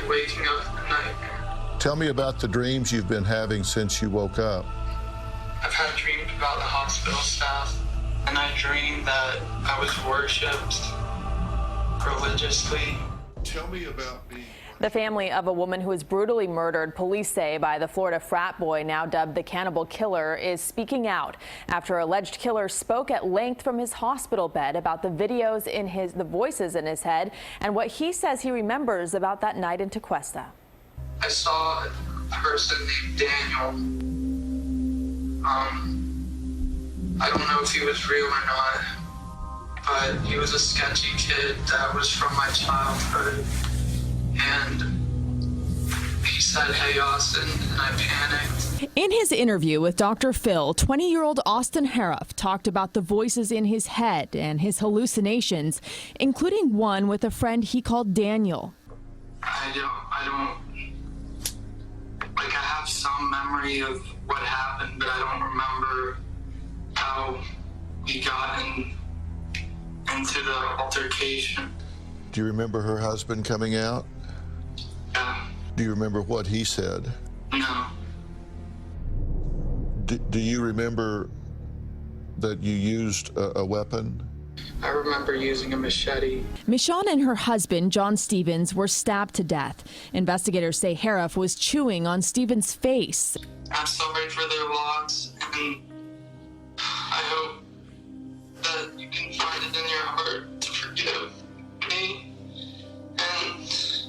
waking up at night. Tell me about the dreams you've been having since you woke up. I've had dreams about the hospital staff, and I dreamed that I was worshipped religiously. Tell me about being... The family of a woman who was brutally murdered, police say, by the Florida frat boy now dubbed the Cannibal Killer, is speaking out after alleged killer spoke at length from his hospital bed about the videos in the voices in his head and what he says he remembers about that night in Tequesta. I saw a person named Daniel. I don't know if he was real or not, but he was a sketchy kid that was from my childhood. And he said, "Hey, Austin," and I panicked. In his interview with Dr. Phil, 20-year-old Austin Harroff talked about the voices in his head and his hallucinations, including one with a friend he called Daniel. I have some memory of what happened, but I don't remember how we got into the altercation. Do you remember her husband coming out? Yeah. Do you remember what he said? No. Do you remember that you used a weapon? I remember using a machete. Michonne and her husband, John Stevens, were stabbed to death. Investigators say Harroff was chewing on Stevens' face. I'm sorry for their loss, and I hope that you can find it in your heart to forgive me. And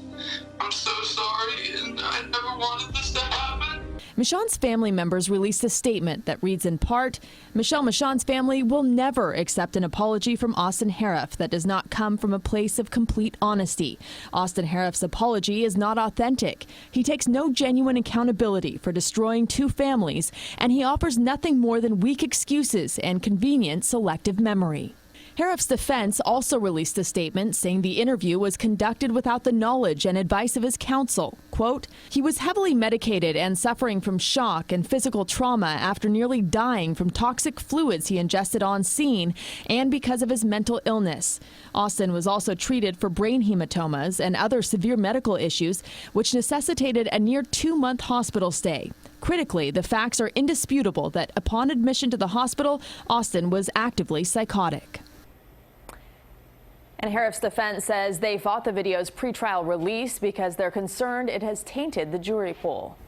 I'm so sorry, and I never wanted this to happen. Michonne's family members released a statement that reads in part, Michonne's family will never accept an apology from Austin Harroff that does not come from a place of complete honesty. Austin Harroff's apology is not authentic. He takes no genuine accountability for destroying two families, and he offers nothing more than weak excuses and convenient selective memory. Harroff's defense also released a statement saying the interview was conducted without the knowledge and advice of his counsel. Quote, he was heavily medicated and suffering from shock and physical trauma after nearly dying from toxic fluids he ingested on scene and because of his mental illness. Austin was also treated for brain hematomas and other severe medical issues, which necessitated a near 2-month hospital stay. Critically, the facts are indisputable that upon admission to the hospital, Austin was actively psychotic. And Harroff's defense says they fought the video's pretrial release because they're concerned it has tainted the jury pool.